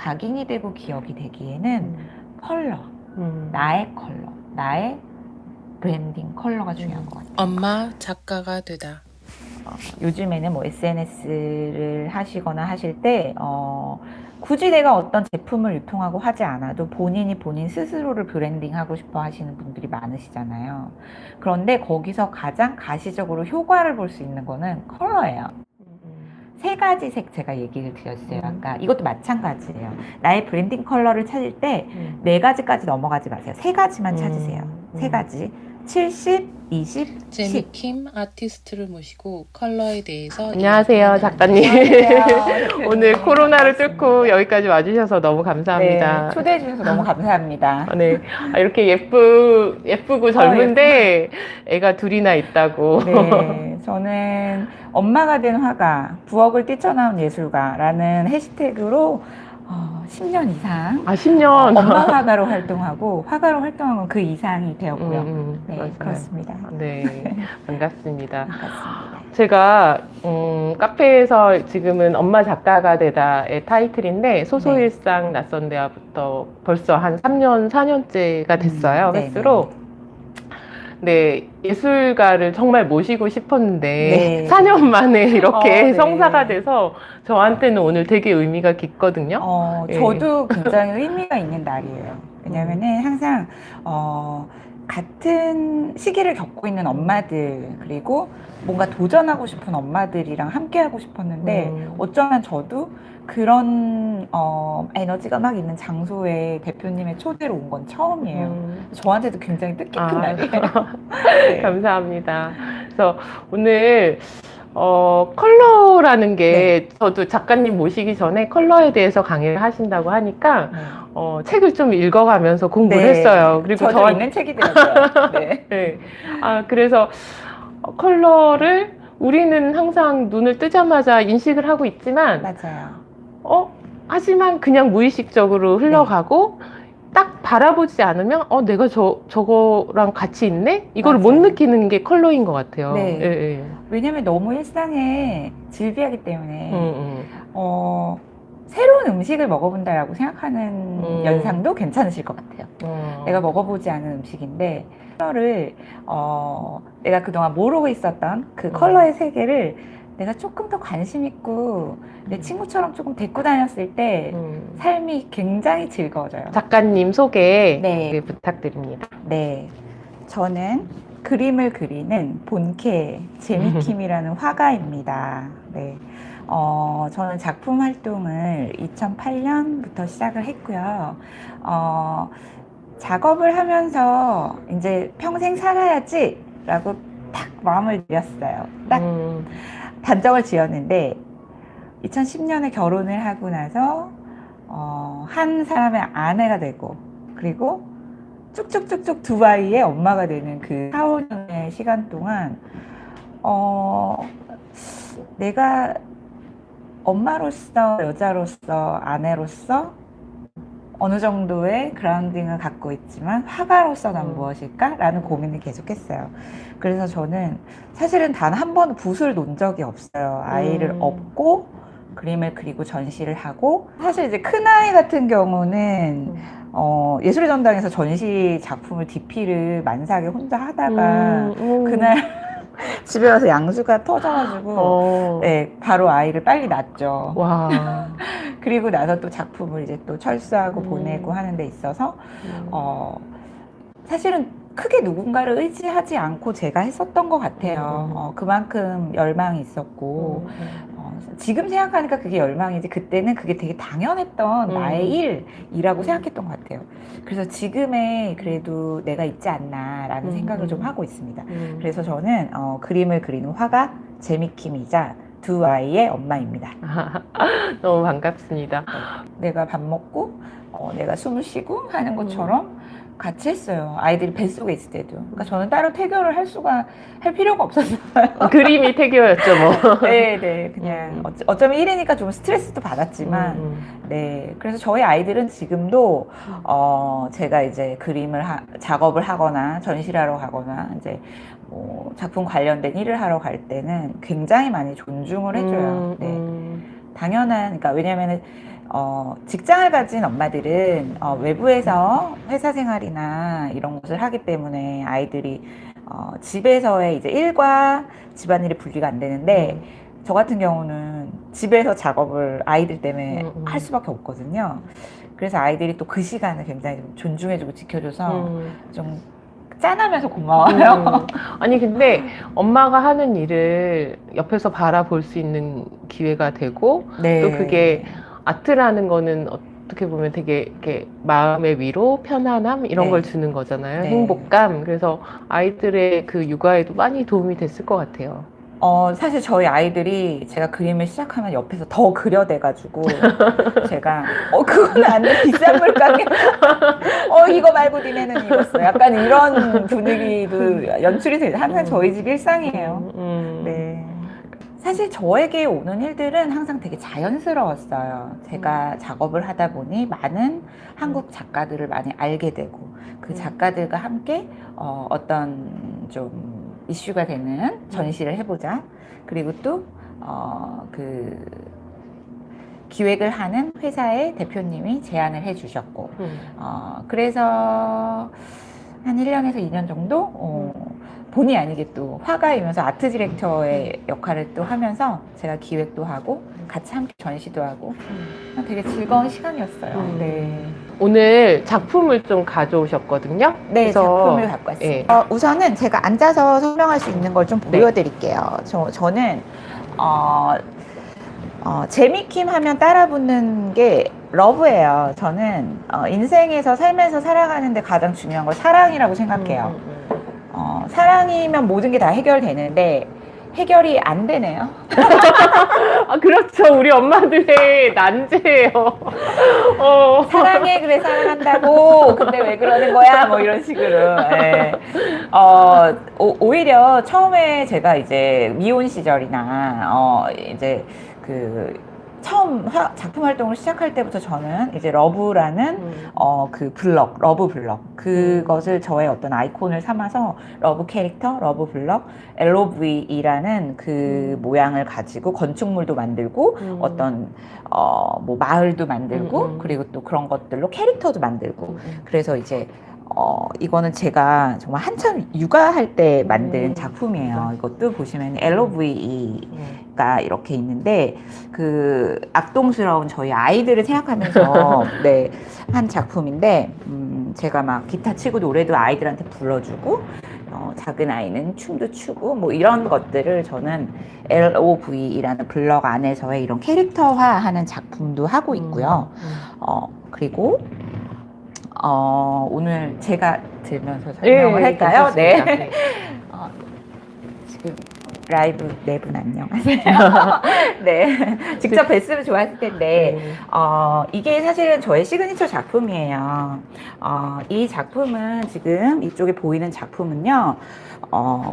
각인이 되고 기억이 되기에는 컬러, 음. 나의 컬러, 나의 브랜딩 컬러가 중요한 것 같아요. 엄마 작가가 되다. 요즘에는 뭐 SNS를 하시거나 하실 때 굳이 내가 어떤 제품을 유통하고 하지 않아도 본인이 본인 스스로를 브랜딩하고 싶어 하시는 분들이 많으시잖아요. 그런데 거기서 가장 가시적으로 효과를 볼 수 있는 거는 컬러예요. 세 가지 색 제가 얘기를 드렸어요. 아까 이것도 마찬가지예요. 나의 브랜딩 컬러를 찾을 때 네 가지까지 넘어가지 마세요. 세 가지만 찾으세요. 세 가지. 70, 20, 10. 제미킴 아티스트를 모시고 컬러에 대해서 안녕하세요, 작가님. 안녕하세요. 오늘 코로나를 반갑습니다. 뚫고 여기까지 와주셔서 너무 감사합니다. 네, 초대해 주셔서 너무 감사합니다. 네. 이렇게 예쁘고 젊은데 애가 둘이나 있다고. 네, 저는 엄마가 된 화가, 부엌을 뛰쳐나온 예술가라는 해시태그로 10년 이상 10년. 엄마 화가로 활동하고 화가로 활동한 건 그 이상이 되었고요. 네, 맞아요. 그렇습니다. 네, 반갑습니다. 반갑습니다. 제가 카페에서 지금은 엄마 작가가 되다의 타이틀인데 소소일상 낯선 대화부터 벌써 한 3년, 4년째가 됐어요. 네, 횟수로. 네, 예술가를 정말 모시고 싶었는데 네. 4년 만에 이렇게 네. 성사가 돼서 저한테는 오늘 되게 의미가 깊거든요. 예. 저도 굉장히 의미가 있는 날이에요. 왜냐면은 항상 같은 시기를 겪고 있는 엄마들, 그리고 뭔가 도전하고 싶은 엄마들이랑 함께 하고 싶었는데 어쩌면 저도 그런 에너지가 막 있는 장소에 대표님의 초대로 온 건 처음이에요. 저한테도 굉장히 뜻깊은 날이에요. 네. 감사합니다. 그래서 오늘 컬러라는 게 저도 작가님 모시기 전에 컬러에 대해서 강의를 하신다고 하니까 책을 좀 읽어가면서 공부를 했어요. 그리고 저도 있는 책이더라고요. 네. 네. 그래서 컬러를 우리는 항상 눈을 뜨자마자 인식을 하고 있지만 맞아요. 하지만 그냥 무의식적으로 흘러가고 딱 바라보지 않으면 내가 저거랑 같이 있네? 이거를 못 맞아요. 느끼는 게 컬러인 것 같아요. 네. 예, 예. 왜냐면 너무 일상에 질비하기 때문에 새로운 음식을 먹어본다라고 생각하는 연상도 괜찮으실 것 같아요. 내가 먹어보지 않은 음식인데 컬러를 내가 그동안 모르고 있었던 그 컬러의 세계를 내가 조금 더 관심 있고 내 친구처럼 조금 데리고 다녔을 때 삶이 굉장히 즐거워져요. 작가님 소개 네. 부탁드립니다. 네, 저는 그림을 그리는 본캐 제미킴이라는 화가입니다. 네, 저는 작품 활동을 2008년부터 시작을 했고요. 작업을 하면서 이제 평생 살아야지라고 딱 마음을 들였어요. 딱 단정을 지었는데 2010년에 결혼을 하고 나서 한 사람의 아내가 되고 그리고 쭉쭉쭉쭉 두 아이의 엄마가 되는 그 4, 5년의 시간 동안 내가 엄마로서, 여자로서, 아내로서 어느 정도의 그라운딩을 갖고 있지만 화가로서 난 무엇일까? 라는 고민을 계속했어요. 그래서 저는 사실은 단 한 번도 붓을 놓은 적이 없어요. 아이를 업고 그림을 그리고 전시를 하고, 사실 이제 큰아이 같은 경우는 예술의 전당에서 전시 작품을 DP를 만삭에 혼자 하다가 그날 집에 와서 양수가 터져가지고 네, 바로 아이를 빨리 낳았죠. 와. 그리고 나서 또 작품을 이제 또 철수하고 보내고 하는 데 있어서 사실은 크게 누군가를 의지하지 않고 제가 했었던 것 같아요. 그만큼 열망이 있었고 지금 생각하니까 그게 열망이지 그때는 그게 되게 당연했던 나의 일이라고 생각했던 것 같아요. 그래서 지금의 그래도 내가 있지 않나라는 생각을 좀 하고 있습니다. 그래서 저는 그림을 그리는 화가 제미킴이자 두 아이의 엄마입니다. 너무 반갑습니다. 내가 밥 먹고 내가 숨을 쉬고 하는 것처럼 같이 했어요. 아이들이 뱃속에 있을 때도. 그러니까 저는 따로 태교를 할 필요가 없었어요. 그림이 태교였죠, 뭐. 네, 그냥 어쩌면 1이니까 좀 스트레스도 받았지만, 네. 그래서 저희 아이들은 지금도 제가 이제 작업을 하거나 전시를 하러 가거나 이제 뭐 작품 관련된 일을 하러 갈 때는 굉장히 많이 존중을 해줘요. 네. 당연한, 그러니까 왜냐면은 직장을 가진 엄마들은 외부에서 회사 생활이나 이런 것을 하기 때문에 아이들이 집에서의 이제 일과 집안일이 분리가 안 되는데 저 같은 경우는 집에서 작업을 아이들 때문에 할 수밖에 없거든요. 그래서 아이들이 또 그 시간을 굉장히 좀 존중해주고 지켜줘서 좀 짠하면서 고마워요. 아니, 근데 엄마가 하는 일을 옆에서 바라볼 수 있는 기회가 되고, 네. 또 그게 아트라는 거는 어떻게 보면 되게 이렇게 마음의 위로, 편안함 이런 네. 걸 주는 거잖아요. 네. 행복감. 그래서 아이들의 그 육아에도 많이 도움이 됐을 것 같아요. 사실 저희 아이들이 제가 그림을 시작하면 옆에서 더 그려대가지고 제가 그거는 안 돼, 비싼 물감이야. 이거 말고 니네는 이거 써. 약간 이런 분위기도 연출이 돼요. 항상 저희 집 일상이에요. 네. 사실 저에게 오는 일들은 항상 되게 자연스러웠어요. 제가 작업을 하다 보니 많은 한국 작가들을 많이 알게 되고 그 작가들과 함께 어떤 좀 이슈가 되는 전시를 해보자. 그리고 또 그 기획을 하는 회사의 대표님이 제안을 해주셨고 그래서 한 1년에서 2년 정도 본의 아니게 또 화가이면서 아트 디렉터의 역할을 또 하면서 제가 기획도 하고 같이 함께 전시도 하고 되게 즐거운 시간이었어요. 네. 오늘 작품을 좀 가져오셨거든요. 네, 그래서, 작품을 갖고 왔습니다. 예. 우선은 제가 앉아서 설명할 수 있는 걸 좀 보여드릴게요. 저는 재미킴 하면 따라붙는 게 러브예요. 저는 인생에서 살면서 살아가는데 가장 중요한 건 사랑이라고 생각해요. 사랑이면 모든 게 다 해결되는데 해결이 안 되네요. 아, 그렇죠. 우리 엄마들의 난제예요. 사랑해, 그래, 사랑한다고. 근데 왜 그러는 거야? 뭐 이런 식으로. 네. 오히려 처음에 제가 이제 미혼 시절이나, 이제 처음 작품 활동을 시작할 때부터 저는 이제 러브라는 그 블럭, 러브 블럭 그것을 저의 어떤 아이콘을 삼아서 러브 캐릭터, 러브 블럭, LOVE라는 그 모양을 가지고 건축물도 만들고 어떤 뭐 마을도 만들고 그리고 또 그런 것들로 캐릭터도 만들고 그래서 이제 이거는 제가 정말 한참 육아할 때 만든 작품이에요. 이것도 보시면 LOVE가 이렇게 있는데 그 악동스러운 저희 아이들을 생각하면서 네, 한 작품인데 제가 막 기타 치고 노래도 아이들한테 불러주고 작은 아이는 춤도 추고 뭐 이런 것들을 저는 LOVE라는 블럭 안에서의 이런 캐릭터화하는 작품도 하고 있고요. 그리고 오늘 제가 들면서 설명을 할까요? 괜찮습니다. 네. 지금 라이브 네 분 안녕하세요. 네. 직접 뵀으면 좋았을 텐데, 이게 사실은 저의 시그니처 작품이에요. 이 작품은 지금 이쪽에 보이는 작품은요,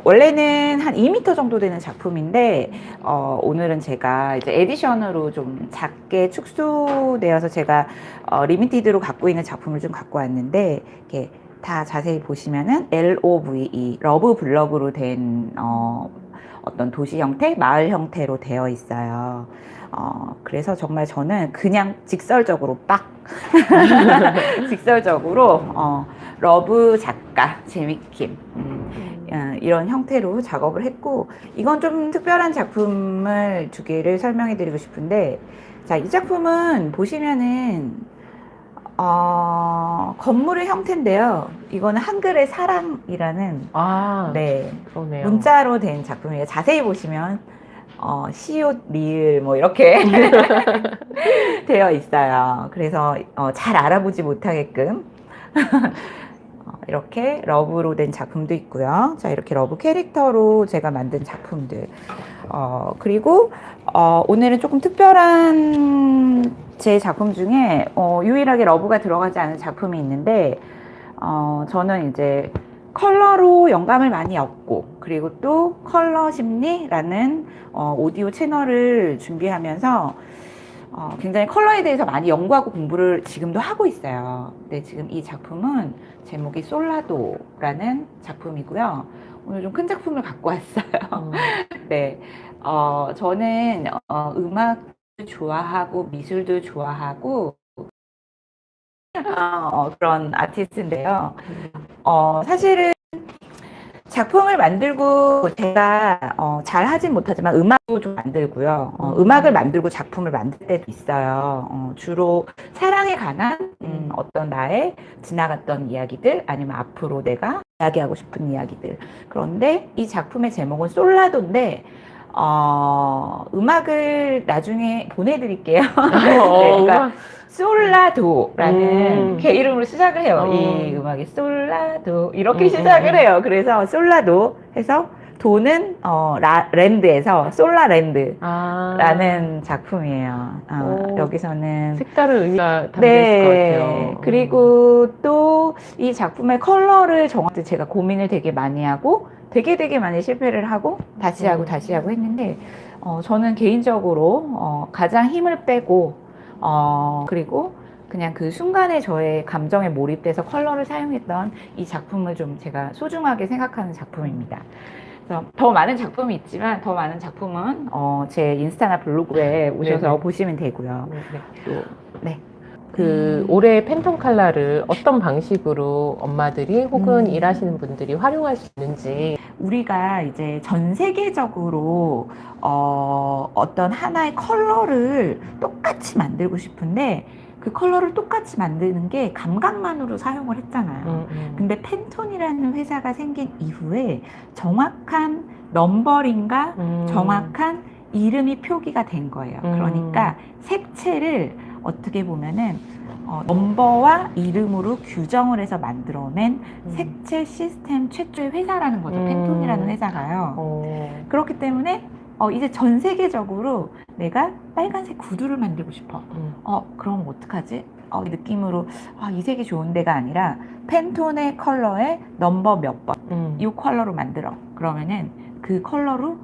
원래는 한 2m 정도 되는 작품인데, 오늘은 제가 이제 에디션으로 좀 작게 축소되어서 제가 리미티드로 갖고 있는 작품을 좀 갖고 왔는데, 이렇게 다 자세히 보시면은 LOVE, 러브 블럭으로 된 어떤 도시 형태, 마을 형태로 되어 있어요. 그래서 정말 저는 그냥 직설적으로 직설적으로 러브 작가 재미킴 이런 형태로 작업을 했고 이건 좀 특별한 작품을 두 개를 설명해 드리고 싶은데 자, 이 작품은 보시면은 건물의 형태인데요. 이거는 한글의 사랑이라는 네, 그러네요. 문자로 된 작품이에요. 자세히 보시면 시옷, 리을 뭐 이렇게 되어 있어요. 그래서 잘 알아보지 못하게끔 이렇게 러브로 된 작품도 있고요. 자, 이렇게 러브 캐릭터로 제가 만든 작품들. 그리고 오늘은 조금 특별한 제 작품 중에 유일하게 러브가 들어가지 않은 작품이 있는데 저는 이제 컬러로 영감을 많이 얻고 그리고 또 컬러 심리라는 오디오 채널을 준비하면서 굉장히 컬러에 대해서 많이 연구하고 공부를 지금도 하고 있어요. 근데 지금 이 작품은 제목이 솔라도라는 작품이고요. 오늘 좀 큰 작품을 갖고 왔어요. 네, 저는 음악 좋아하고 미술도 좋아하고 그런 아티스트인데요. 사실은 작품을 만들고 제가 잘 하진 못하지만 음악도 좀 만들고요. 음악을 만들고 작품을 만들 때도 있어요. 주로 사랑에 관한 어떤 나의 지나갔던 이야기들 아니면 앞으로 내가 이야기하고 싶은 이야기들. 그런데 이 작품의 제목은 솔라도인데 음악을 나중에 보내드릴게요. 네, 그러니까 솔라도라는 개 이름으로 시작을 해요. 이 음악이 솔라도 이렇게 시작을 해요. 그래서 솔라도 해서 도는 랜드에서 솔라랜드라는 작품이에요. 여기서는 색다른 의미가 담겨 있을 것 같아요. 그리고 또 이 작품의 컬러를 정할 때 제가 고민을 되게 많이 하고 되게 많이 실패를 하고 다시 하고 했는데 저는 개인적으로 가장 힘을 빼고 그리고 그냥 그 순간에 저의 감정에 몰입돼서 컬러를 사용했던 이 작품을 좀 제가 소중하게 생각하는 작품입니다. 그래서 더 많은 작품이 있지만 더 많은 작품은 제 인스타나 블로그에 오셔서 네네. 보시면 되고요. 네. 올해 팬톤 컬러를 어떤 방식으로 엄마들이 혹은 일하시는 분들이 활용할 수 있는지. 우리가 이제 전 세계적으로 어떤 하나의 컬러를 똑같이 만들고 싶은데 그 컬러를 똑같이 만드는 게 감각만으로 사용을 했잖아요. 근데 팬톤이라는 회사가 생긴 이후에 정확한 넘버링과 정확한 이름이 표기가 된 거예요. 그러니까 색채를 어떻게 보면은 넘버와 이름으로 규정을 해서 만들어낸 색채 시스템 최초의 회사라는 거죠. 팬톤이라는 회사가요. 그렇기 때문에 이제 전 세계적으로 내가 빨간색 구두를 만들고 싶어. 그럼 어떡하지? 이 느낌으로 이 색이 좋은 데가 아니라 팬톤의 컬러에 넘버 몇 번, 이 컬러로 만들어. 그러면은 그 컬러로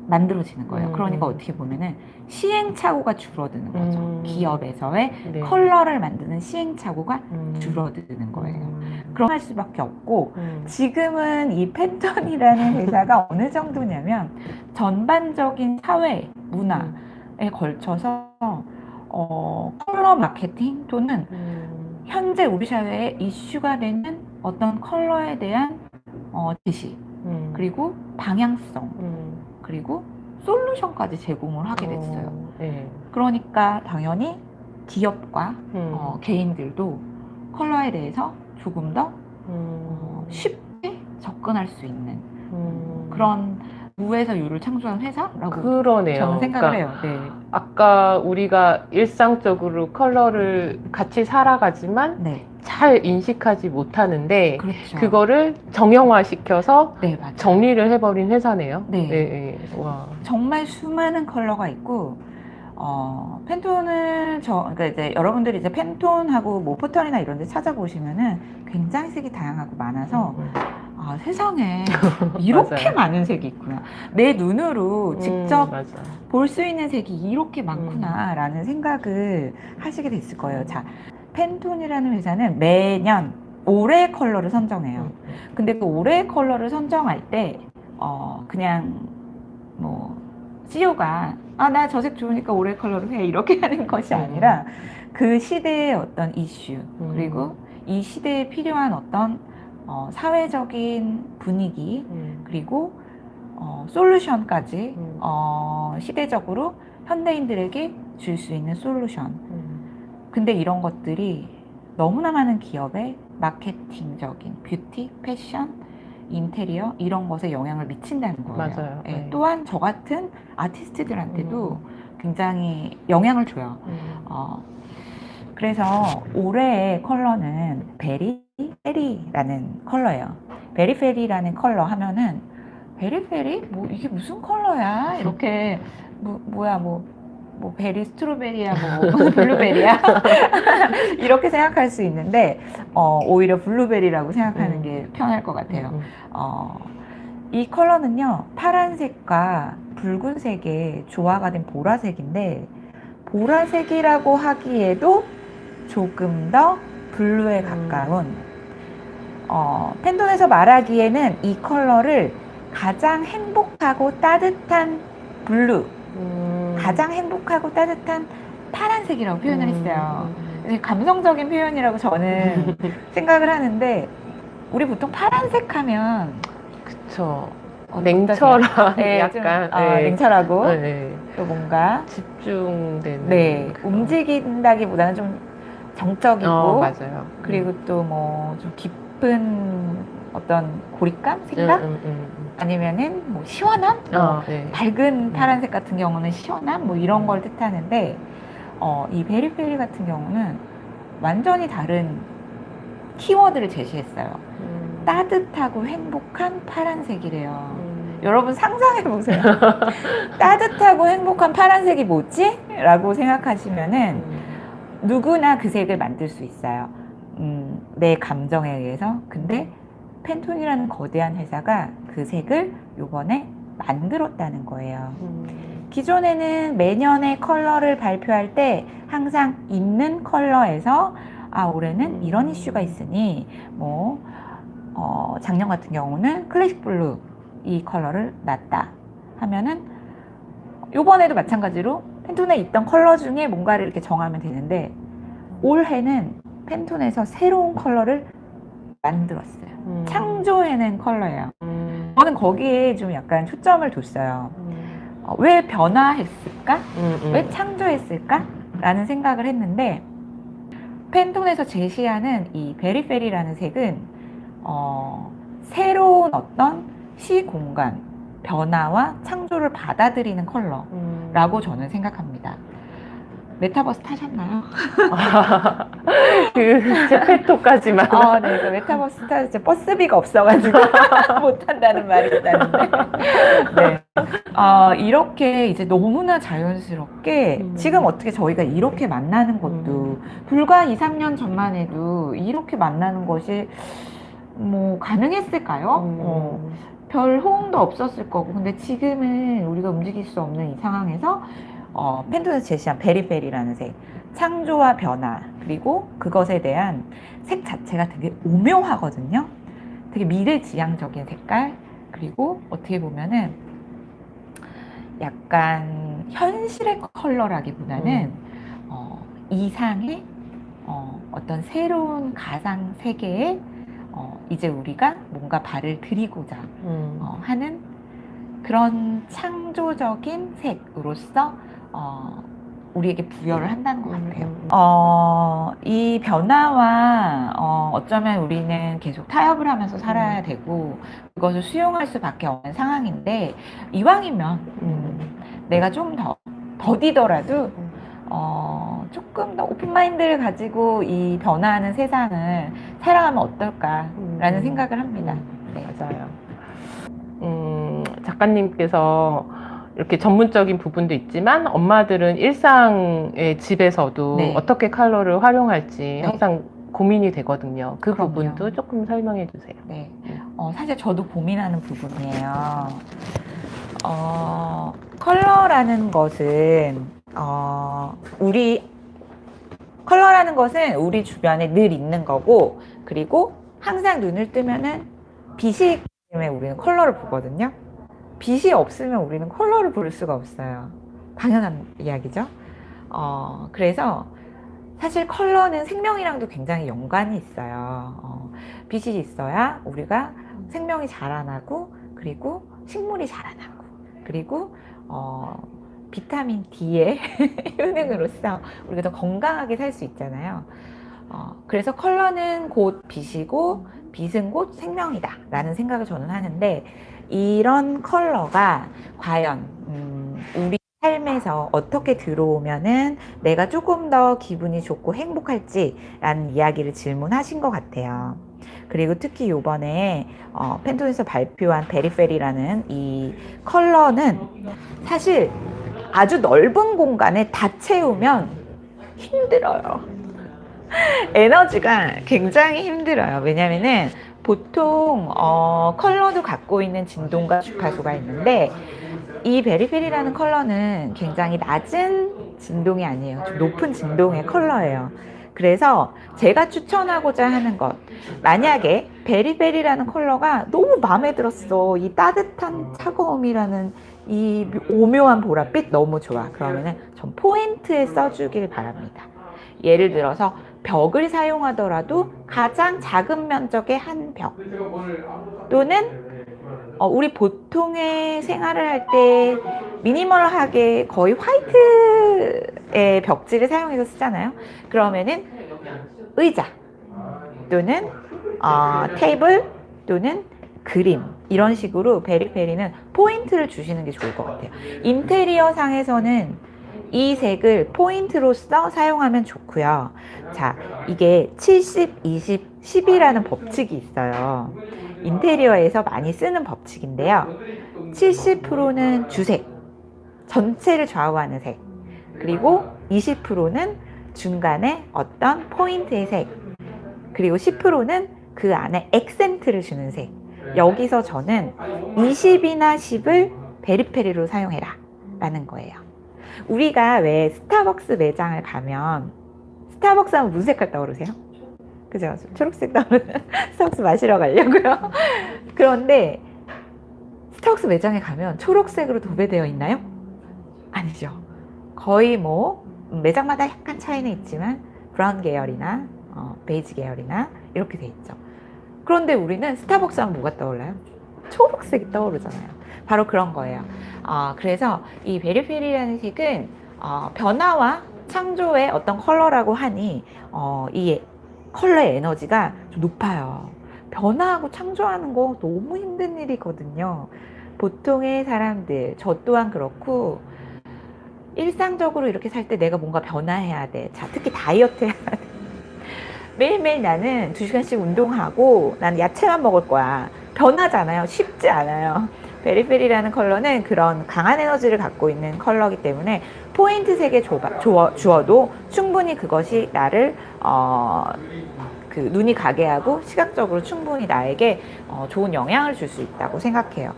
만들어지는 거예요. 그러니까 어떻게 보면은 시행착오가 줄어드는 거죠. 기업에서의 네. 컬러를 만드는 시행착오가 줄어드는 거예요. 그럼 할 수밖에 없고 지금은 이 팬톤이라는 회사가 어느 정도냐면 전반적인 사회, 문화에 걸쳐서 컬러 마케팅 또는 현재 우리 사회에 이슈가 되는 어떤 컬러에 대한 제시 그리고 방향성 그리고 솔루션까지 제공을 하게 됐어요. 네. 그러니까 당연히 기업과 개인들도 컬러에 대해서 조금 더 쉽게 접근할 수 있는 그런 무에서 유를 창조한 회사라고 그러네요. 저는 생각을 그러니까 해요. 네. 아까 우리가 일상적으로 컬러를 같이 살아가지만 네. 잘 인식하지 못하는데 그렇죠. 그거를 정형화시켜서 네, 맞아요. 정리를 해버린 회사네요. 네. 네. 와. 정말 수많은 컬러가 있고 팬톤을 그러니까 이제 여러분들이 이제 팬톤하고 뭐 포털이나 이런 데 찾아보시면은 굉장히 색이 다양하고 많아서 세상에 이렇게 맞아요. 많은 색이 있구나. 내 눈으로 직접 맞아. 볼 수 있는 색이 이렇게 많구나라는 생각을 하시게 됐을 거예요. 자, 팬톤이라는 회사는 매년 올해의 컬러를 선정해요. 근데 그 올해의 컬러를 선정할 때 그냥 뭐 CEO가 나 저 색 좋으니까 올해 컬러로 해 이렇게 하는 것이 아니라 그 시대의 어떤 이슈 그리고 이 시대에 필요한 어떤 사회적인 분위기 그리고 솔루션까지 시대적으로 현대인들에게 줄 수 있는 솔루션. 근데 이런 것들이 너무나 많은 기업의 마케팅적인 뷰티, 패션, 인테리어 이런 것에 영향을 미친다는 거예요. 맞아요. 예, 네. 또한 저 같은 아티스트들한테도 굉장히 영향을 줘요. 그래서 올해의 컬러는 베리페리라는 컬러예요. 베리페리라는 컬러 하면은 베리페리? 뭐 이게 무슨 컬러야? 이렇게 뭐 베리 스트로베리야 뭐 블루베리야 이렇게 생각할 수 있는데 오히려 블루베리라고 생각하는 게 편할 것 같아요. 이 컬러는요 파란색과 붉은색의 조화가 된 보라색인데 보라색이라고 하기에도 조금 더 블루에 가까운 팬톤에서 말하기에는 이 컬러를 가장 행복하고 따뜻한 블루 가장 행복하고 따뜻한 파란색이라고 표현을 했어요. 근데 감성적인 표현이라고 저는 생각을 하는데 우리 보통 파란색 하면 그쵸. 어떠세요? 냉철한 네, 약간 좀, 네. 냉철하고 네. 또 뭔가 집중되는 네, 그런. 움직인다기보다는 좀 정적이고 맞아요. 그리고 또 뭐 좀 깊은 어떤 고립감, 생각 아니면은 뭐 시원함, 뭐 네. 밝은 파란색 같은 경우는 시원함 뭐 이런 걸 뜻하는데 이 베리페리 같은 경우는 완전히 다른 키워드를 제시했어요. 따뜻하고 행복한 파란색이래요. 여러분 상상해 보세요. 따뜻하고 행복한 파란색이 뭐지? 라고 생각하시면은 누구나 그 색을 만들 수 있어요. 내 감정에 의해서. 근데 팬톤이라는 거대한 회사가 그 색을 요번에 만들었다는 거예요. 기존에는 매년의 컬러를 발표할 때 항상 있는 컬러에서 올해는 이런 이슈가 있으니 뭐 작년 같은 경우는 클래식 블루 이 컬러를 놨다 하면은 요번에도 마찬가지로 팬톤에 있던 컬러 중에 뭔가를 이렇게 정하면 되는데 올해는 팬톤에서 새로운 컬러를 만들었어요. 창조해낸 컬러예요. 저는 거기에 좀 약간 초점을 뒀어요. 왜 변화했을까? 왜 창조했을까? 라는 생각을 했는데 팬톤에서 제시하는 이 베리페리라는 색은 새로운 어떤 시공간, 변화와 창조를 받아들이는 컬러라고 저는 생각합니다. 메타버스 타셨나요? 그 제페토까지만. 네, 그 메타버스 타서 버스비가 없어가지고 못 탄다는 말이 있다는데. 네. 이렇게 이제 너무나 자연스럽게 지금 어떻게 저희가 이렇게 만나는 것도 불과 2, 3년 전만 해도 이렇게 만나는 것이 뭐 가능했을까요? 별 호응도 없었을 거고. 근데 지금은 우리가 움직일 수 없는 이 상황에서 팬톤에서 제시한 베리베리라는 색, 창조와 변화, 그리고 그것에 대한 색 자체가 되게 오묘하거든요. 되게 미래지향적인 색깔, 그리고 어떻게 보면은 약간 현실의 컬러라기보다는 이상의 어떤 새로운 가상 세계에 이제 우리가 뭔가 발을 들이고자 하는 그런 창조적인 색으로서 우리에게 부여를 한다는 것 같아요. 이 변화와 어쩌면 우리는 계속 타협을 하면서 살아야 되고 그것을 수용할 수밖에 없는 상황인데 이왕이면 내가 좀 더 더디더라도 조금 더 오픈마인드를 가지고 이 변화하는 세상을 살아가면 어떨까라는 생각을 합니다. 네. 맞아요. 작가님께서 이렇게 전문적인 부분도 있지만 엄마들은 일상의 집에서도 네. 어떻게 컬러를 활용할지 네. 항상 고민이 되거든요. 그 그럼요. 부분도 조금 설명해 주세요. 네. 사실 저도 고민하는 부분이에요. 컬러라는 것은 우리 주변에 늘 있는 거고, 그리고 항상 눈을 뜨면은 빛이 있기 때문에 우리는 컬러를 보거든요. 빛이 없으면 우리는 컬러를 볼 수가 없어요. 당연한 이야기죠. 그래서 사실 컬러는 생명이랑도 굉장히 연관이 있어요. 빛이 있어야 우리가 생명이 자라나고, 그리고 식물이 자라나고, 그리고 비타민 D의 효능으로서 우리가 더 건강하게 살 수 있잖아요. 그래서 컬러는 곧 빛이고 빛은 곧 생명이다 라는 생각을 저는 하는데 이런 컬러가 과연 우리 삶에서 어떻게 들어오면은 내가 조금 더 기분이 좋고 행복할지 라는 이야기를 질문하신 것 같아요. 그리고 특히 요번에 팬톤에서 발표한 베리페리라는 이 컬러는 사실 아주 넓은 공간에 다 채우면 힘들어요. 에너지가 굉장히 힘들어요. 왜냐면은 보통 컬러도 갖고 있는 진동과 주파수가 있는데 이 베리페리라는 컬러는 굉장히 낮은 진동이 아니에요. 좀 높은 진동의 컬러예요. 그래서 제가 추천하고자 하는 것, 만약에 베리베리라는 컬러가 너무 마음에 들었어. 이 따뜻한 차가움이라는 이 오묘한 보랏빛 너무 좋아. 그러면은 전 포인트에 써주길 바랍니다. 예를 들어서 벽을 사용하더라도 가장 작은 면적의 한 벽, 또는 우리 보통의 생활을 할 때 미니멀하게 거의 화이트의 벽지를 사용해서 쓰잖아요. 그러면은 의자 또는 테이블 또는 그림, 이런 식으로 베리페리는 포인트를 주시는 게 좋을 것 같아요. 인테리어 상에서는 이 색을 포인트로서 사용하면 좋고요. 자, 이게 70, 20, 10이라는 법칙이 있어요. 인테리어에서 많이 쓰는 법칙인데요. 70%는 주색, 전체를 좌우하는 색, 그리고 20%는 중간에 어떤 포인트의 색, 그리고 10%는 그 안에 액센트를 주는 색. 여기서 저는 20이나 10을 베리페리로 사용해라 라는 거예요. 우리가 왜 스타벅스 매장을 가면, 스타벅스 하면 무슨 색깔 떠오르세요? 그죠? 초록색 떠오르는 스타벅스 마시러 가려고요. 그런데 스타벅스 매장에 가면 초록색으로 도배되어 있나요? 아니죠. 거의 뭐 매장마다 약간 차이는 있지만 브라운 계열이나 베이지 계열이나 이렇게 돼 있죠. 그런데 우리는 스타벅스 하면 뭐가 떠올라요? 초록색이 떠오르잖아요. 바로 그런 거예요. 그래서 이 베리페리라는 색은 변화와 창조의 어떤 컬러라고 하니 이 컬러의 에너지가 좀 높아요. 변화하고 창조하는 거 너무 힘든 일이거든요. 보통의 사람들, 저 또한 그렇고, 일상적으로 이렇게 살 때 내가 뭔가 변화해야 돼. 자, 특히 다이어트 해야 돼. 매일매일 나는 2시간씩 운동하고 나는 야채만 먹을 거야. 변하잖아요. 쉽지 않아요. 베리페리라는 컬러는 그런 강한 에너지를 갖고 있는 컬러이기 때문에 포인트 색에 주어도 충분히 그것이 나를 그 눈이 가게 하고 시각적으로 충분히 나에게 좋은 영향을 줄 수 있다고 생각해요.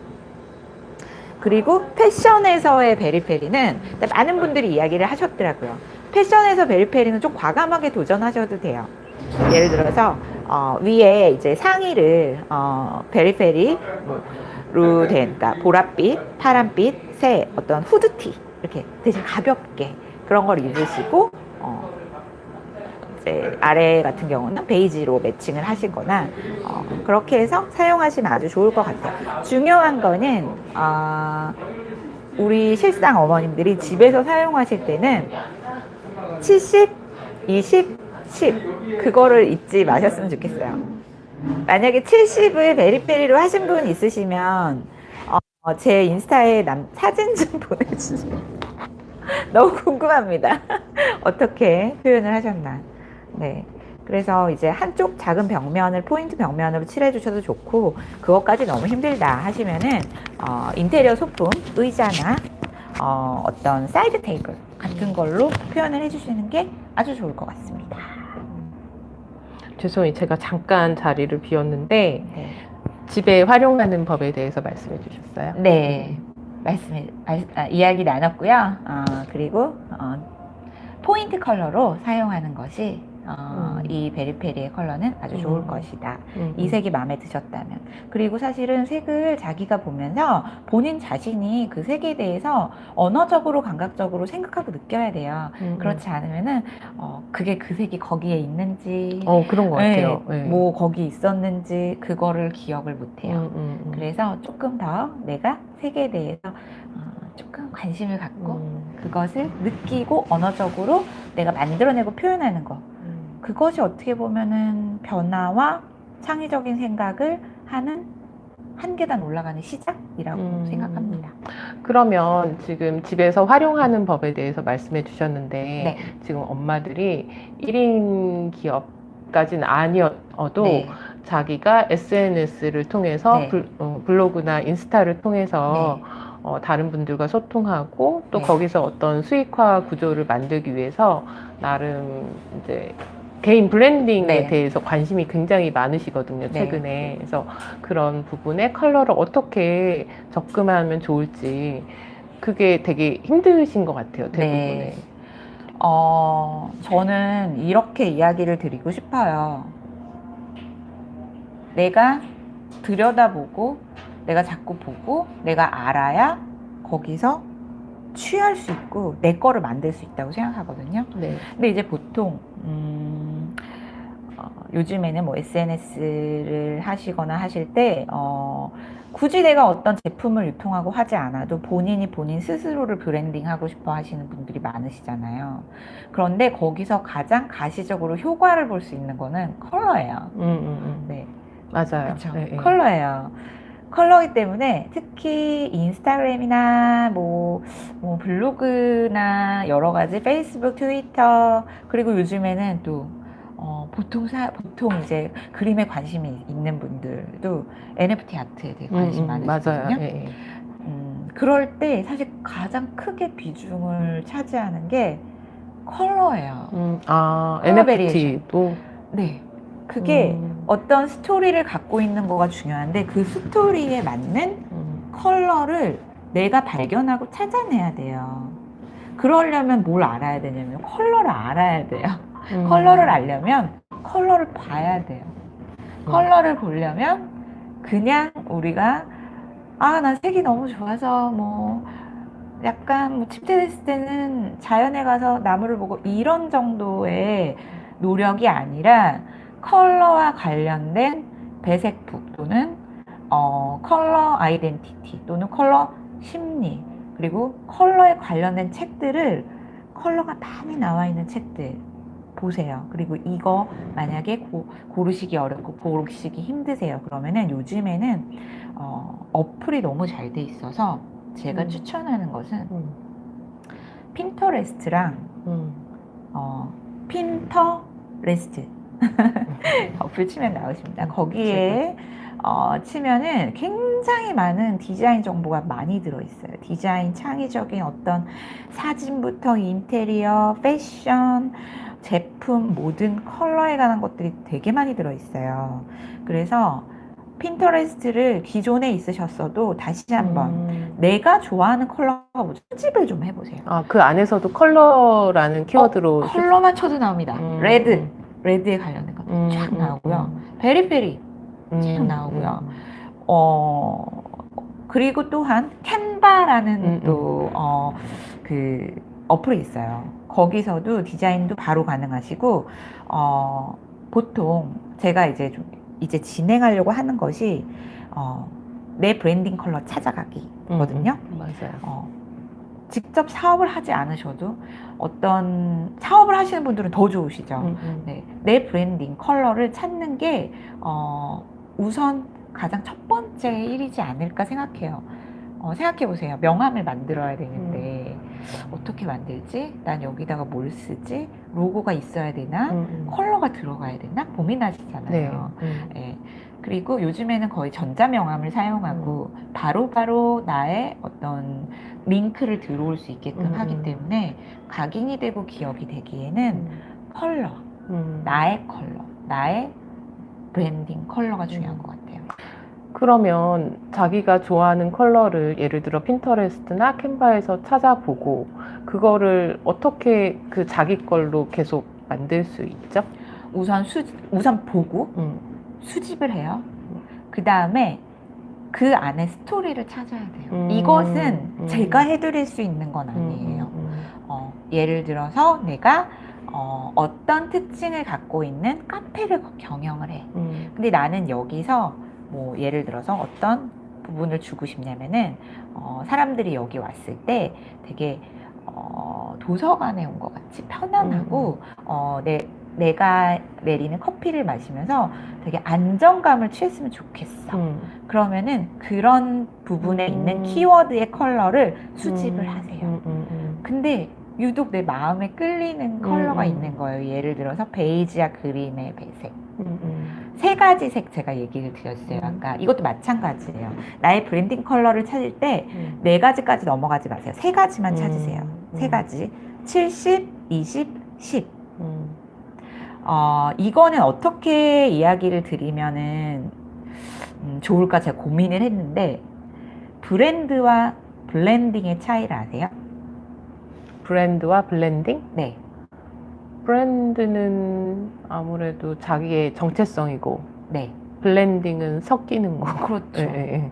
그리고 패션에서의 베리페리는 많은 분들이 이야기를 하셨더라고요. 패션에서 베리페리는 좀 과감하게 도전하셔도 돼요. 예를 들어서 위에 이제 상의를 베리페리로 된, 그러니까 보랏빛, 파란빛, 새 어떤 후드티 이렇게 대신 가볍게 그런 걸 입으시고 이제 아래 같은 경우는 베이지로 매칭을 하시거나 그렇게 해서 사용하시면 아주 좋을 것 같아요. 중요한 거는 우리 실상 어머님들이 집에서 사용하실 때는 70, 20, 10 그거를 잊지 마셨으면 좋겠어요. 만약에 70을 베리페리로 하신 분 있으시면 제 인스타에 사진 좀 보내주세요. 너무 궁금합니다. 어떻게 표현을 하셨나. 네. 그래서 이제 한쪽 작은 벽면을 포인트 벽면으로 칠해 주셔도 좋고, 그것까지 너무 힘들다 하시면은 인테리어 소품, 의자나 어떤 사이드 테이블 같은 걸로 표현을 해주시는 게 아주 좋을 것 같습니다. 죄송해요. 제가 잠깐 자리를 비웠는데 네. 집에 활용하는 법에 대해서 말씀해 주셨어요. 네. 이야기 나눴고요. 그리고 포인트 컬러로 사용하는 것이 이 베리페리의 컬러는 아주 좋을 것이다. 이 색이 마음에 드셨다면. 그리고 사실은 색을 자기가 보면서 본인 자신이 그 색에 대해서 언어적으로 감각적으로 생각하고 느껴야 돼요. 그렇지 않으면은 그게 그 색이 거기에 있는지 그런 것 같아요. 네. 뭐 거기 있었는지 그거를 기억을 못해요. 그래서 조금 더 내가 색에 대해서 조금 관심을 갖고 그것을 느끼고 언어적으로 내가 만들어내고 표현하는 거, 그것이 어떻게 보면은 변화와 창의적인 생각을 하는 한 계단 올라가는 시작이라고 생각합니다. 그러면 지금 집에서 활용하는 법에 대해서 말씀해 주셨는데 네. 지금 엄마들이 1인 기업까지는 아니어도 네. 자기가 SNS를 통해서 네. 블로그나 인스타를 통해서 네. 다른 분들과 소통하고 또 네. 거기서 어떤 수익화 구조를 만들기 위해서 나름 이제 개인 브랜딩에 네. 대해서 관심이 굉장히 많으시거든요, 최근에. 네. 그래서 그런 부분에 컬러를 어떻게 접근하면 좋을지 그게 되게 힘드신 것 같아요, 대부분에. 네. 저는 이렇게 이야기를 드리고 싶어요. 내가 들여다보고, 내가 자꾸 보고, 내가 알아야 거기서 취할 수 있고 내 거를 만들 수 있다고 생각하거든요. 네. 근데 이제 보통 요즘에는 뭐 SNS를 하시거나 하실 때 굳이 내가 어떤 제품을 유통하고 하지 않아도 본인이 본인 스스로를 브랜딩하고 싶어 하시는 분들이 많으시잖아요. 그런데 거기서 가장 가시적으로 효과를 볼 수 있는 거는 컬러예요. 네, 맞아요. 그렇죠. 네, 네. 컬러예요. 컬러이기 때문에 특히 인스타그램이나 뭐 블로그나 여러 가지 페이스북, 트위터, 그리고 요즘에는 또 보통 이제 그림에 관심이 있는 분들도 NFT 아트에 되게 관심 많으시거든요. 맞아요. 예, 예. 그럴 때 사실 가장 크게 비중을 차지하는 게 컬러예요. 컬러 NFT도 네. 그게 어떤 스토리를 갖고 있는 거가 중요한데 그 스토리에 맞는 컬러를 내가 발견하고 찾아내야 돼요. 그러려면 뭘 알아야 되냐면 컬러를 알아야 돼요. 컬러를 알려면 컬러를 봐야 돼요. 컬러를 보려면 그냥 우리가 난 색이 너무 좋아서 뭐 약간 뭐 침대됐을 때는 자연에 가서 나무를 보고 이런 정도의 노력이 아니라 컬러와 관련된 배색북 또는 컬러 아이덴티티 또는 컬러 심리 그리고 컬러에 관련된 책들을 컬러가 많이 나와 있는 책들 보세요. 그리고 이거 만약에 고르시기 어렵고 고르시기 힘드세요. 그러면은 요즘에는 어플이 너무 잘 돼 있어서 제가 추천하는 것은 핀터레스트랑 핀터레스트 어플 치면 나오십니다. 거기에 치면은 굉장히 많은 디자인 정보가 많이 들어있어요. 디자인, 창의적인 어떤 사진부터 인테리어, 패션, 제품, 모든 컬러에 관한 것들이 되게 많이 들어있어요. 그래서 핀터레스트를 기존에 있으셨어도 다시 한번 내가 좋아하는 컬러가 뭐죠? 수집을 좀 해보세요. 그 안에서도 컬러라는 키워드로 컬러만 쳐도 나옵니다. 레드에 관련된 거 쫙 나오고요. 베리베리 쫙 나오고요. 그리고 또한 캔바라는 또 그 어플이 있어요. 거기서도 디자인도 바로 가능하시고 보통 제가 이제 진행하려고 하는 것이 내 브랜딩 컬러 찾아가기거든요. 맞아요. 직접 사업을 하지 않으셔도 어떤 사업을 하시는 분들은 더 좋으시죠. 네, 내 브랜딩 컬러를 찾는 게 우선 가장 첫 번째 일이지 않을까 생각해요. 생각해 보세요. 명함을 만들어야 되는데 어떻게 만들지? 난 여기다가 뭘 쓰지? 로고가 있어야 되나? 컬러가 들어가야 되나? 고민하시잖아요. 네. 그리고 요즘에는 거의 전자명함을 사용하고 바로바로 나의 어떤 링크를 들어올 수 있게끔 하기 때문에 각인이 되고 기억이 되기에는 컬러, 나의 컬러, 나의 브랜딩 컬러가 중요한 것 같아요. 그러면 자기가 좋아하는 컬러를 예를 들어 핀터레스트나 캔바에서 찾아보고 그거를 어떻게 그 자기 걸로 계속 만들 수 있죠? 우선 보고 수집을 해요. 그 다음에 그 안에 스토리를 찾아야 돼요. 이것은 제가 해드릴 수 있는 건 아니에요. 예를 들어서 내가 어떤 특징을 갖고 있는 카페를 경영을 해. 근데 나는 여기서 뭐 예를 들어서 어떤 부분을 주고 싶냐면은 사람들이 여기 왔을 때 되게 도서관에 온 것 같이 편안하고 내가 내리는 커피를 마시면서 되게 안정감을 취했으면 좋겠어. 그러면은 그런 부분에 있는 키워드의 컬러를 수집을 하세요. 근데 유독 내 마음에 끌리는 컬러가 있는 거예요. 예를 들어서 베이지와 그린의 배색. 세 가지 색 제가 얘기를 드렸어요. 아까 이것도 마찬가지예요. 나의 브랜딩 컬러를 찾을 때 네 가지까지 넘어가지 마세요. 세 가지만 찾으세요. 세 가지. 70, 20, 10. 이거는 어떻게 이야기를 드리면은 좋을까 제가 고민을 했는데 브랜드와 블렌딩의 차이를 아세요? 브랜드와 블렌딩? 네. 브랜드는 아무래도 자기의 정체성이고 네. 블렌딩은 섞이는 거. 그렇죠. 네.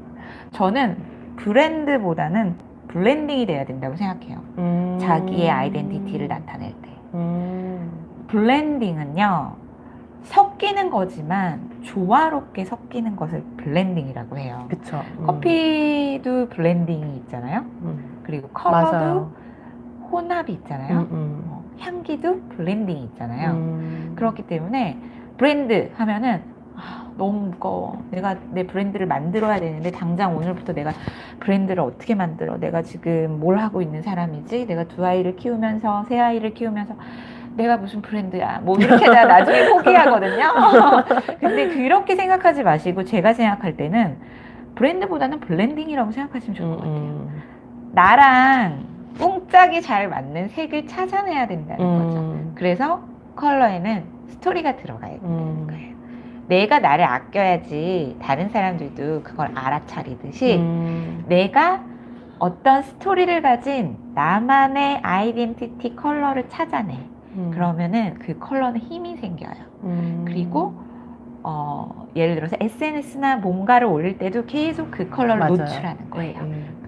저는 브랜드보다는 블렌딩이 돼야 된다고 생각해요. 자기의 아이덴티티를 나타낼 때. 블렌딩은요, 섞이는 거지만 조화롭게 섞이는 것을 블렌딩이라고 해요. 그쵸. 커피도 블렌딩이 있잖아요. 그리고 컬러도 맞아요. 혼합이 있잖아요. 향기도 블렌딩이 있잖아요. 그렇기 때문에 브랜드 하면은 너무 무거워. 내가 내 브랜드를 만들어야 되는데 당장 오늘부터 내가 브랜드를 어떻게 만들어? 내가 지금 뭘 하고 있는 사람이지? 내가 두 아이를 키우면서 세 아이를 키우면서 내가 무슨 브랜드야? 뭐 이렇게 다 나중에 포기하거든요. 근데 그렇게 생각하지 마시고 제가 생각할 때는 브랜드보다는 블렌딩이라고 생각하시면 좋을 것 같아요. 나랑 꿍짝이 잘 맞는 색을 찾아내야 된다는 거죠. 그래서 컬러에는 스토리가 들어가야 된다는 거예요. 내가 나를 아껴야지 다른 사람들도 그걸 알아차리듯이 내가 어떤 스토리를 가진 나만의 아이덴티티 컬러를 찾아내. 그러면은 그 컬러는 힘이 생겨요. 그리고 예를 들어서 SNS나 뭔가를 올릴 때도 계속 그 컬러를 맞아요. 노출하는 거예요.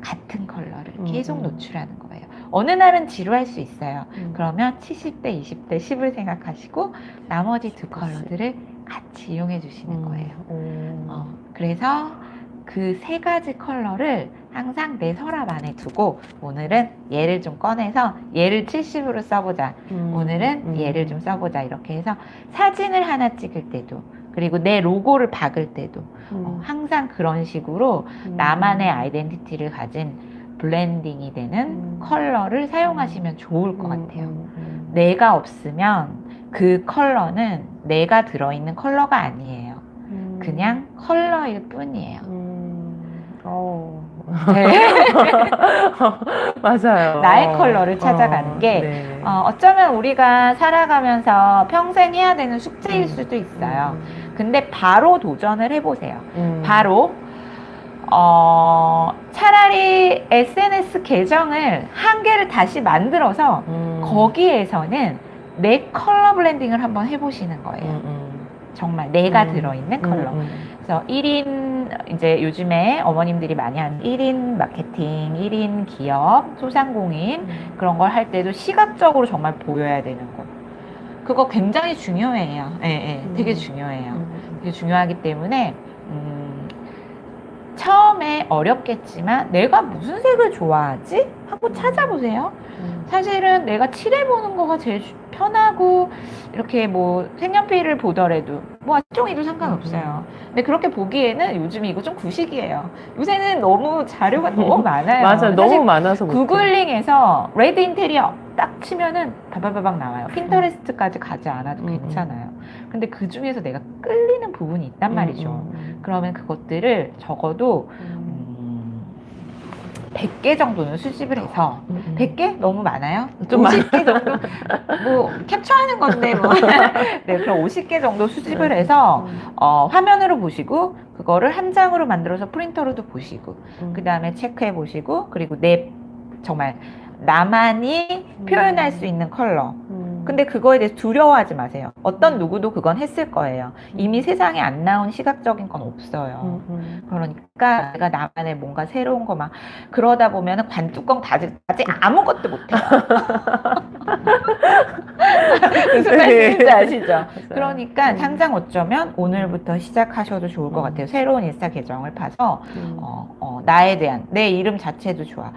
같은 컬러를 계속 노출하는 거예요. 어느 날은 지루할 수 있어요. 그러면 70대, 20대, 10을 생각하시고 나머지 두 컬러들을 같이 이용해 주시는 거예요. 그래서 그 세 가지 컬러를 항상 내 서랍 안에 두고 오늘은 얘를 좀 꺼내서 얘를 70으로 써보자. 오늘은 얘를 좀 써보자. 이렇게 해서 사진을 하나 찍을 때도 그리고 내 로고를 박을 때도 항상 그런 식으로 나만의 아이덴티티를 가진 블렌딩이 되는 컬러를 사용하시면 좋을 것 같아요. 내가 없으면 그 컬러는 내가 들어있는 컬러가 아니에요. 그냥 컬러일 뿐이에요. 네. 맞아요. 나의 컬러를 찾아가는 게 네. 어쩌면 우리가 살아가면서 평생 해야 되는 숙제일 수도 있어요. 근데 바로 도전을 해보세요. 바로 차라리 SNS 계정을 한 개를 다시 만들어서 거기에서는 내 컬러 블렌딩을 한번 해보시는 거예요. 정말 내가 들어있는 컬러. 그래서 1인, 이제 요즘에 어머님들이 많이 하는 1인 마케팅, 1인 기업, 소상공인 그런 걸 할 때도 시각적으로 정말 보여야 되는 거. 그거 굉장히 중요해요. 예, 되게 중요해요. 되게 중요하기 때문에 처음에 어렵겠지만 내가 무슨 색을 좋아하지? 하고 찾아보세요. 사실은 내가 칠해보는 거가 제일 편하고 이렇게 뭐 색연필을 보더라도 뭐 종이도 상관없어요. 근데 그렇게 보기에는 요즘 이거 좀 구식이에요. 요새는 너무 자료가 너무 많아요. 맞아, 사실 너무 많아서 못해. 구글링에서 레드 인테리어 딱 치면은 바바바박 나와요. 핀터레스트까지 가지 않아도 괜찮아요. 근데 그 중에서 내가 끌리는 부분이 있단 말이죠. 그러면 그것들을 적어도 100개 정도는 수집을 해서 100개? 너무 많아요? 좀 50개 정도? 뭐 캡처하는 건데 뭐 네, 그럼 50개 정도 수집을 해서 화면으로 보시고 그거를 한 장으로 만들어서 프린터로도 보시고 그 다음에 체크해 보시고 그리고 내 정말 나만이 표현할 수 있는 컬러. 근데 그거에 대해서 두려워하지 마세요. 어떤 누구도 그건 했을 거예요. 이미 세상에 안 나온 시각적인 건 없어요. 그러니까 내가 나만의 뭔가 새로운 거 막 그러다 보면 관뚜껑 아직 아무것도 못해요. 무슨 말씀인지 아시죠? 그러니까 당장 어쩌면 오늘부터 시작하셔도 좋을 것 같아요. 새로운 인스타 계정을 파서 나에 대한 내 이름 자체도 좋아.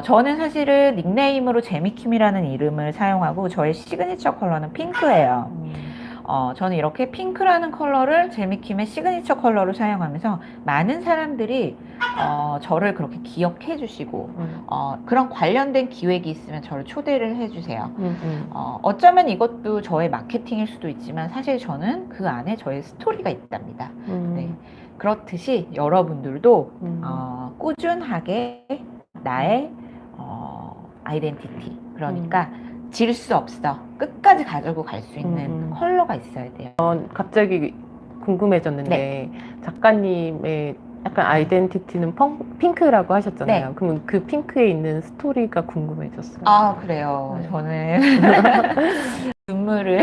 저는 사실은 닉네임으로 제미킴이라는 이름을 사용하고 저의 시그니처 컬러는 핑크예요. 저는 이렇게 핑크라는 컬러를 제미킴의 시그니처 컬러로 사용하면서 많은 사람들이 저를 그렇게 기억해 주시고 그런 관련된 기획이 있으면 저를 초대를 해 주세요. 어쩌면 이것도 저의 마케팅일 수도 있지만 사실 저는 그 안에 저의 스토리가 있답니다. 네. 그렇듯이 여러분들도 꾸준하게 나의 아이덴티티 그러니까 질 수 없어 끝까지 가지고 갈 수 있는 컬러가 있어야 돼요. 갑자기 궁금해졌는데 작가님의 약간 아이덴티티는 핑크라고 하셨잖아요. 네. 그러면 그 핑크에 있는 스토리가 궁금해졌어요. 아 그래요. 저는 눈물을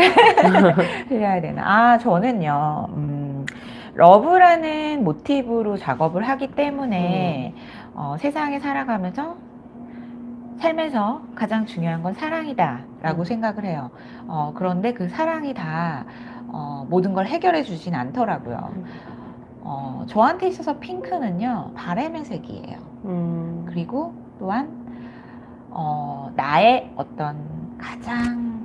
흘려야 되나? 저는요. 러브라는 모티브로 작업을 하기 때문에 세상에 살아가면서 삶에서 가장 중요한 건 사랑이다라고 생각을 해요. 그런데 그 사랑이 다 모든 걸 해결해 주진 않더라고요. 저한테 있어서 핑크는요, 바람의 색이에요. 그리고 또한 나의 어떤 가장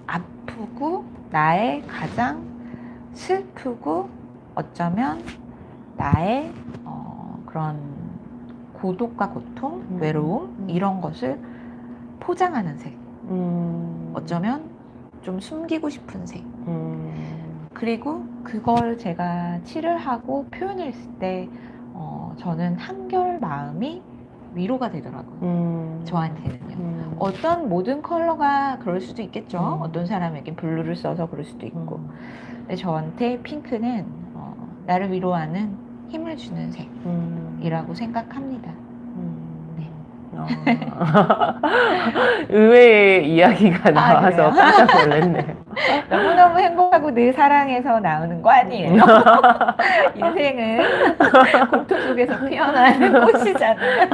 아프고 나의 가장 슬프고 어쩌면 나의 그런 고독과 고통, 외로움 이런 것을 포장하는 색. 어쩌면 좀 숨기고 싶은 색. 그리고 그걸 제가 칠을 하고 표현을 했을 때 저는 한결 마음이 위로가 되더라고요. 저한테는요. 어떤 모든 컬러가 그럴 수도 있겠죠. 어떤 사람에겐 블루를 써서 그럴 수도 있고. 근데 저한테 핑크는 나를 위로하는 힘을 주는 색이라고 생각합니다. 네. 의외의 이야기가 나와서 그래요? 깜짝 놀랐네요. 너무너무 행복하고 늘 사랑해서 나오는 거 아니에요. 인생은 고통 속에서 피어나는 꽃이잖아요.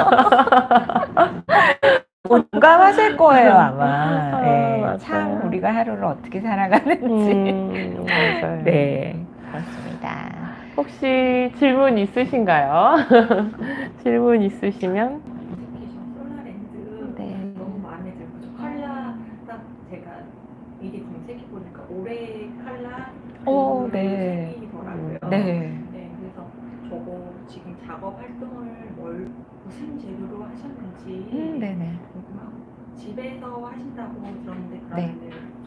공감하실 거예요, 아마. 네, 맞아요. 참 우리가 하루를 어떻게 살아가는지. 맞아요. 네, 그렇습니다. 혹시 질문 있으신가요? 질문 있으시면? 애플리케이션 솔라랜드 네. 너무 마음에 들고 저 컬러 딱 제가 미리 검색해 보니까 올해 컬러 네. 색이더라고요. 네. 네, 그래서 저거 지금 작업 활동을 무슨 재료로 하셨는지 네네. 궁금하고 집에서 하신다고 들었는데 네. 그러면은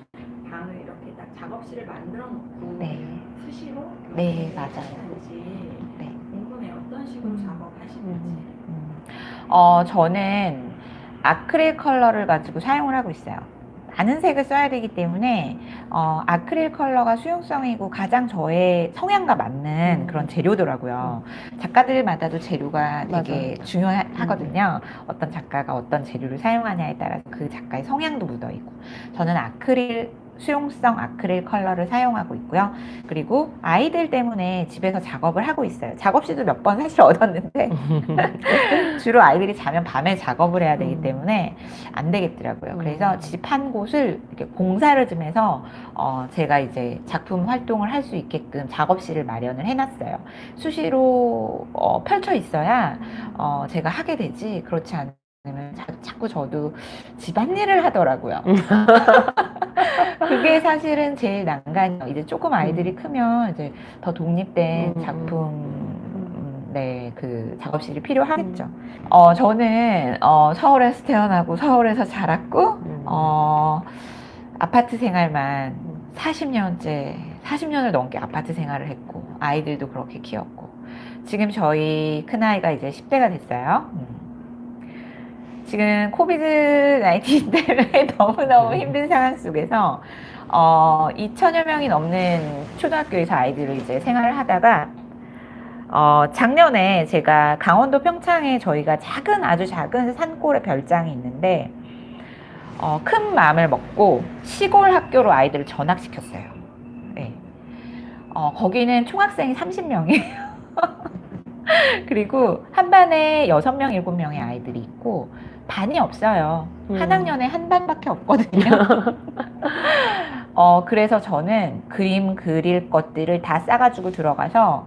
방을 이렇게 딱 작업실을 만들어 놓고 네. 수시로 네, 이렇게 맞아요. 하시는지 네. 궁금해요. 어떤 식으로 작업하시는지. 저는 아크릴 컬러를 가지고 사용을 하고 있어요. 많은 색을 써야 되기 때문에 아크릴 컬러가 수용성이고 가장 저의 성향과 맞는 그런 재료더라고요. 작가들마다도 재료가 되게 맞아요. 중요하거든요. 어떤 작가가 어떤 재료를 사용하냐에 따라서 그 작가의 성향도 묻어있고, 저는 수용성 아크릴 컬러를 사용하고 있고요. 그리고 아이들 때문에 집에서 작업을 하고 있어요. 작업실도 몇 번 사실 얻었는데 주로 아이들이 자면 밤에 작업을 해야 되기 때문에 안 되겠더라고요. 그래서 집 한 곳을 이렇게 공사를 좀 해서 제가 이제 작품 활동을 할 수 있게끔 작업실을 마련을 해놨어요. 수시로 펼쳐 있어야 제가 하게 되지, 그렇지 않으면 자꾸 저도 집안일을 하더라고요. 그게 사실은 제일 난관이에요. 이제 조금 아이들이 크면 이제 더 독립된 작품, 네, 그 작업실이 필요하겠죠. 저는 서울에서 태어나고 서울에서 자랐고, 아파트 생활만 40년을 넘게 아파트 생활을 했고, 아이들도 그렇게 키웠고, 지금 저희 큰아이가 이제 10대가 됐어요. 지금 코비드-19 때문에 너무너무 힘든 상황 속에서 2천여 명이 넘는 초등학교에서 아이들을 이제 생활을 하다가 작년에 제가 강원도 평창에 저희가 아주 작은 산골에 별장이 있는데 큰 마음을 먹고 시골 학교로 아이들을 전학시켰어요. 네. 거기는 총학생이 30명이에요. 그리고 한 반에 6명, 7명의 아이들이 있고 반이 없어요. 한 학년에 한 반밖에 없거든요. 그래서 저는 그림 그릴 것들을 다 싸가지고 들어가서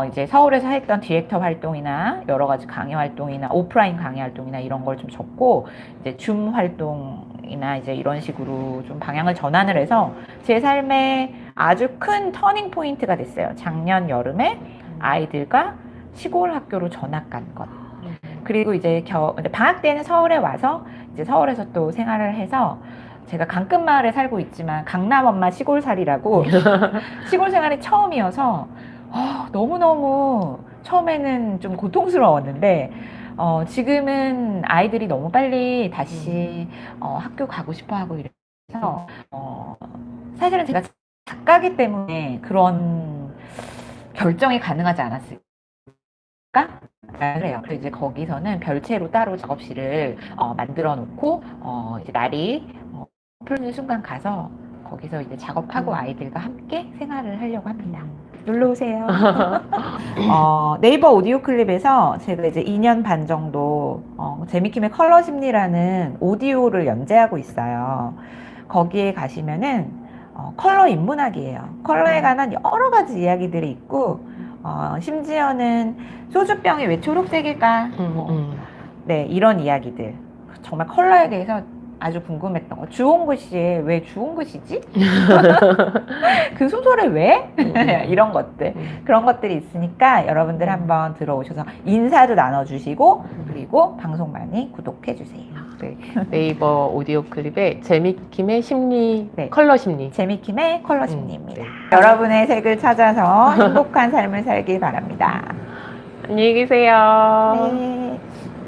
이제 서울에서 했던 디렉터 활동이나 여러 가지 강의 활동이나 오프라인 강의 활동이나 이런 걸 좀 접고 이제 줌 활동이나 이제 이런 식으로 좀 방향을 전환을 해서 제 삶에 아주 큰 터닝 포인트가 됐어요. 작년 여름에 아이들과 시골 학교로 전학 간 것. 그리고 이제 방학 때는 서울에 와서 이제 서울에서 또 생활을 해서 제가 강끝마을에 살고 있지만 강남 엄마 시골살이라고 시골 생활이 처음이어서 너무너무 처음에는 좀 고통스러웠는데 지금은 아이들이 너무 빨리 다시 학교 가고 싶어 하고 이래서 사실은 제가 작가기 때문에 그런 결정이 가능하지 않았을까? 그래요. 그래서 이제 거기서는 별채로 따로 작업실을 만들어 놓고 이제 날이 풀리는 순간 가서 거기서 이제 작업하고 아이들과 함께 생활을 하려고 합니다. 놀러 오세요. 네이버 오디오 클립에서 제가 이제 2년 반 정도 재미킴의 컬러 심리라는 오디오를 연재하고 있어요. 거기에 가시면은 컬러 인문학이에요. 컬러에 관한 여러 가지 이야기들이 있고 심지어는 소주병이 왜 초록색일까? 네, 이런 이야기들. 정말 컬러에 대해서 아주 궁금했던 거. 주홍 글씨에 왜 주홍 글씨지? 그 소설에 왜? 이런 것들. 그런 것들이 있으니까 여러분들 한번 들어오셔서 인사도 나눠주시고 그리고 방송 많이 구독해주세요. 네, 네이버 오디오 클립에 재미킴의 심리, 네. 컬러 심리. 재미킴의 컬러 심리입니다. 여러분의 색을 찾아서 행복한 삶을 살길 바랍니다. 안녕히 계세요. 네.